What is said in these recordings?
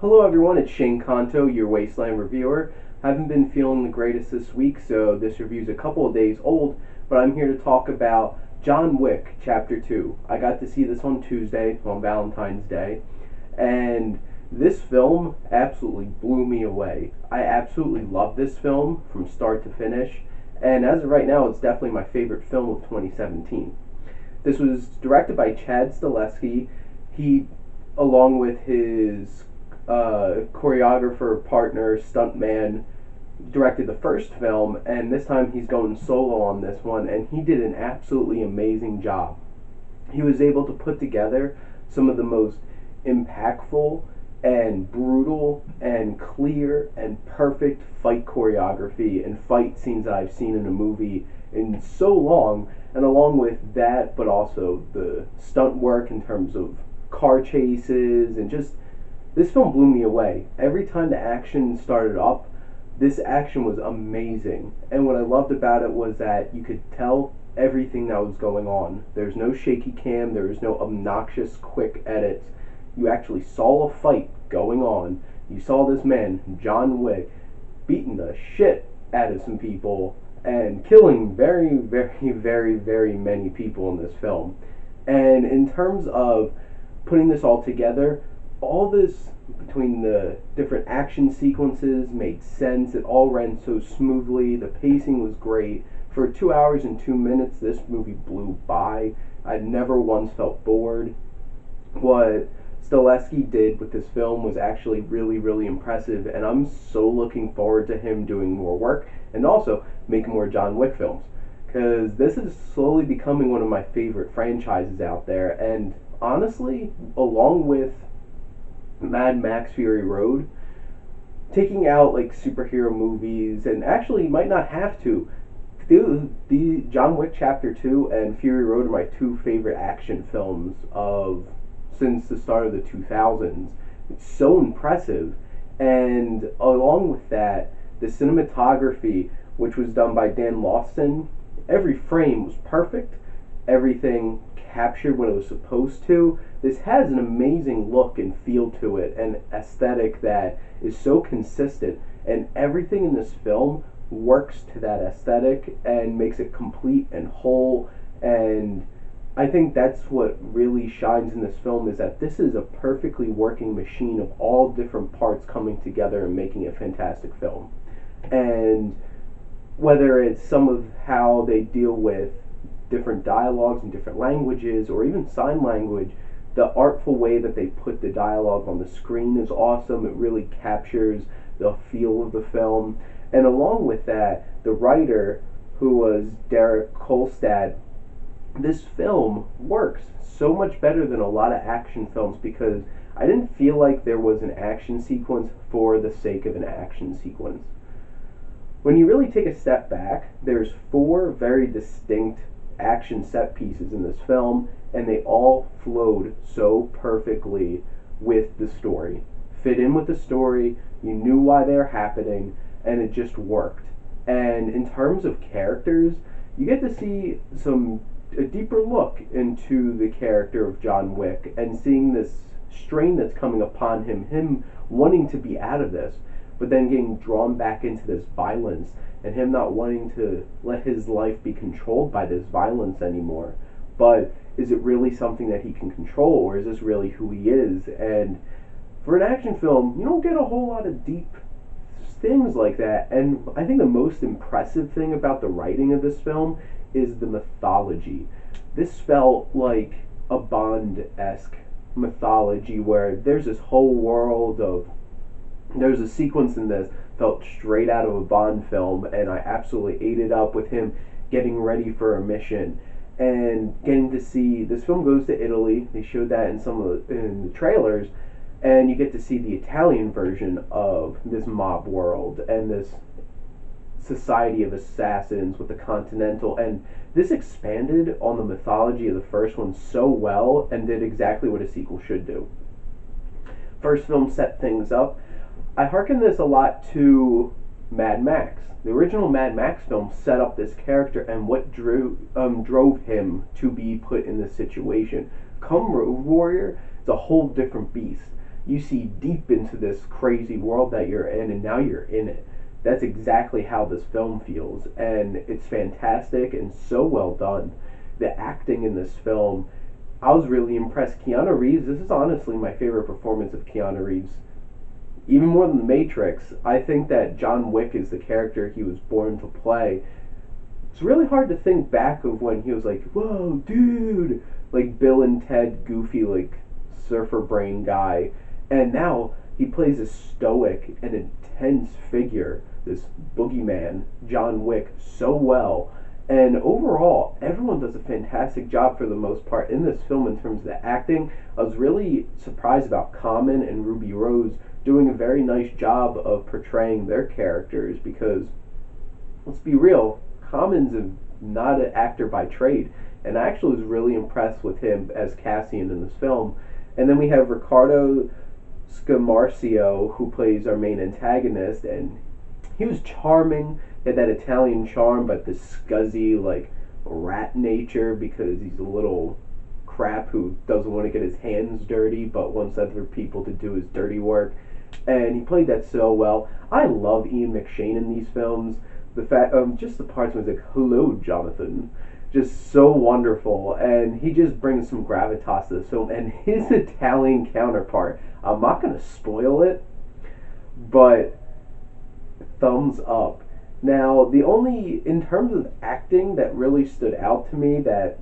Hello everyone, it's Shane Kanto, your Wasteland reviewer. Haven't been feeling the greatest this week, so this review's a couple of days old, but I'm here to talk about John Wick, Chapter 2. I got to see this on Tuesday, on Valentine's Day, and this film absolutely blew me away. I absolutely love this film from start to finish, and as of right now, it's definitely my favorite film of 2017. This was directed by Chad Stahelski. He, along with his choreographer, partner, stuntman, directed the first film, and this time he's going solo on this one, and he did an absolutely amazing job. He was able to put together some of the most impactful and brutal and clear and perfect fight choreography and fight scenes that I've seen in a movie in so long, and along with that, but also the stunt work in terms of car chases and just this film blew me away. Every time the action started up, this action was amazing. And what I loved about it was that you could tell everything that was going on. There's no shaky cam, there was no obnoxious quick edits. You actually saw a fight going on. You saw this man, John Wick, beating the shit out of some people and killing very, very, very, very many people in this film. And in terms of putting this all together, all this between the different action sequences made sense. It all ran so smoothly. The pacing was great. For 2 hours and 2 minutes, this movie blew by. I never once felt bored. What Stahelski did with this film was actually really, really impressive, and I'm so looking forward to him doing more work and also making more John Wick films, because this is slowly becoming one of my favorite franchises out there. And honestly, along with Mad Max Fury Road, taking out like superhero movies, and actually you might not have to. The John Wick Chapter 2 and Fury Road are my two favorite action films of since the start of the 2000s. It's so impressive, and along with that, the cinematography, which was done by Dan Lawson, every frame was perfect. Everything captured what it was supposed to. This has an amazing look and feel to it, and aesthetic that is so consistent, and everything in this film works to that aesthetic and makes it complete and whole. And I think that's what really shines in this film, is that this is a perfectly working machine of all different parts coming together and making a fantastic film. And whether it's some of how they deal with different dialogues in different languages or even sign language, the artful way that they put the dialogue on the screen is awesome. It really captures the feel of the film. And along with that, the writer, who was Derek Kolstad, this film works so much better than a lot of action films, because I didn't feel like there was an action sequence for the sake of an action sequence. When you really take a step back, there's four very distinct action set pieces in this film, and they all flowed so perfectly with the story. Fit in with the story, you knew why they're happening, and it just worked. And in terms of characters, you get to see a deeper look into the character of John Wick, and seeing this strain that's coming upon him wanting to be out of this, but then getting drawn back into this violence, and him not wanting to let his life be controlled by this violence anymore. But is it really something that he can control, or is this really who he is? And for an action film, you don't get a whole lot of deep things like that. And I think the most impressive thing about the writing of this film is the mythology. This felt like a Bond-esque mythology, where there's this whole world of, there's a sequence in this felt straight out of a Bond film, and I absolutely ate it up with him getting ready for a mission and getting to see this film goes to Italy. They showed that in in the trailers, and you get to see the Italian version of this mob world and this society of assassins with the Continental, and this expanded on the mythology of the first one so well and did exactly what a sequel should do. First film set things up. I hearken this a lot to Mad Max. The original Mad Max film set up this character and what drove him to be put in this situation. Come Road Warrior, it's a whole different beast. You see deep into this crazy world that you're in, and now you're in it. That's exactly how this film feels, and it's fantastic and so well done. The acting in this film, I was really impressed. Keanu Reeves, this is honestly my favorite performance of Keanu Reeves. Even more than The Matrix, I think that John Wick is the character he was born to play. It's really hard to think back of when he was like, whoa, dude, like Bill and Ted, goofy, like surfer brain guy. And now he plays a stoic and intense figure, this boogeyman, John Wick, so well. And overall, everyone does a fantastic job for the most part in this film in terms of the acting. I was really surprised about Common and Ruby Rose doing a very nice job of portraying their characters because, let's be real, Common's not an actor by trade. And I actually was really impressed with him as Cassian in this film. And then we have Ricardo Scamarcio, who plays our main antagonist, and he was charming. He had that Italian charm, but the scuzzy, like, rat nature because he's a little crap who doesn't want to get his hands dirty but wants other people to do his dirty work. And he played that so well. I love Ian McShane in these films. The fact, just the parts where he's like, "Hello, Jonathan," just so wonderful, and he just brings some gravitas to this film. And his Italian counterpart, I'm not gonna spoil it, but thumbs up. Now, the only, in terms of acting that really stood out to me that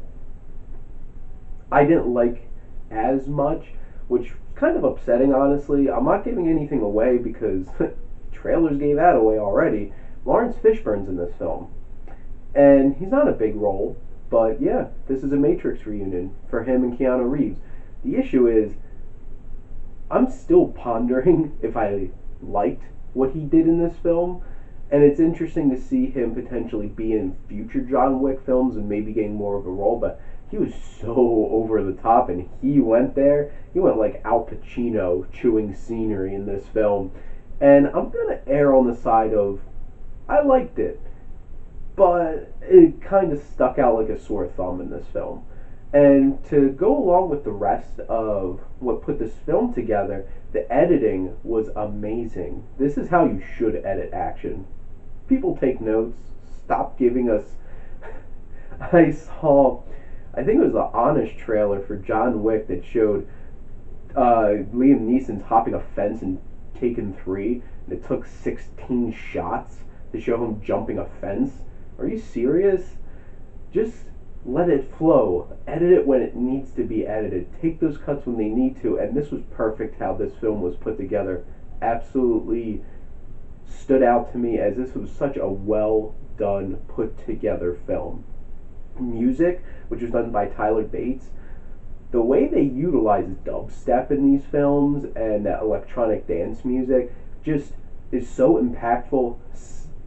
I didn't like as much, which is kind of upsetting, honestly. I'm not giving anything away because trailers gave that away already. Lawrence Fishburne's in this film. And he's not a big role, but yeah, this is a Matrix reunion for him and Keanu Reeves. The issue is, I'm still pondering if I liked what he did in this film, and it's interesting to see him potentially be in future John Wick films and maybe getting more of a role, but he was so over the top, and he went there. He went like Al Pacino chewing scenery in this film. And I'm going to err on the side of, I liked it, but it kind of stuck out like a sore thumb in this film. And to go along with the rest of what put this film together, the editing was amazing. This is how you should edit action. People take notes. Stop giving us... I saw... I think it was the Honest trailer for John Wick that showed Liam Neeson's hopping a fence in Taken 3, and it took 16 shots to show him jumping a fence. Are you serious? Just let it flow. Edit it when it needs to be edited. Take those cuts when they need to, and this was perfect how this film was put together. Absolutely stood out to me as this was such a well done, put together film. Music, which was done by Tyler Bates, the way they utilize dubstep in these films and that electronic dance music just is so impactful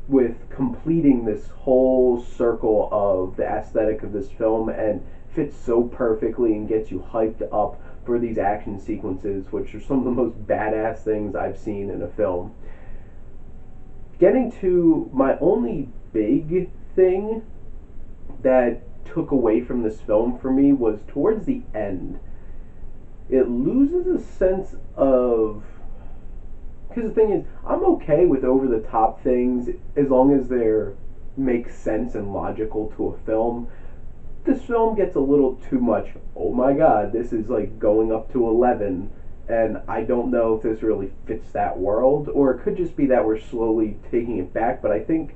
with completing this whole circle of the aesthetic of this film, and fits so perfectly and gets you hyped up for these action sequences, which are some of the most badass things I've seen in a film. Getting to my only big thing that took away from this film for me was towards the end. It loses a sense of... Because the thing is, I'm okay with over-the-top things as long as they make sense and logical to a film. This film gets a little too much, oh my god, this is like going up to 11, and I don't know if this really fits that world, or it could just be that we're slowly taking it back, but I think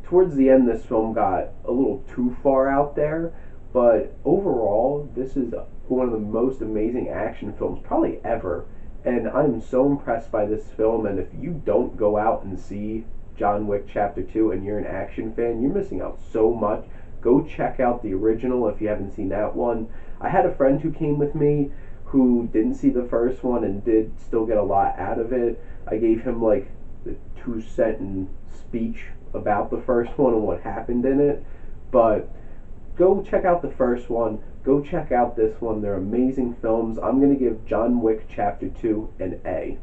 towards the end this film got a little too far out there. But overall, this is one of the most amazing action films probably ever, and I'm so impressed by this film. And if you don't go out and see John Wick Chapter 2 and you're an action fan, you're missing out so much. Go check out the original if you haven't seen that one. I had a friend who came with me who didn't see the first one and did still get a lot out of it. I gave him like the 2-sentence speech about the first one and what happened in it. But go check out the first one. Go check out this one. They're amazing films. I'm going to give John Wick Chapter 2 an A.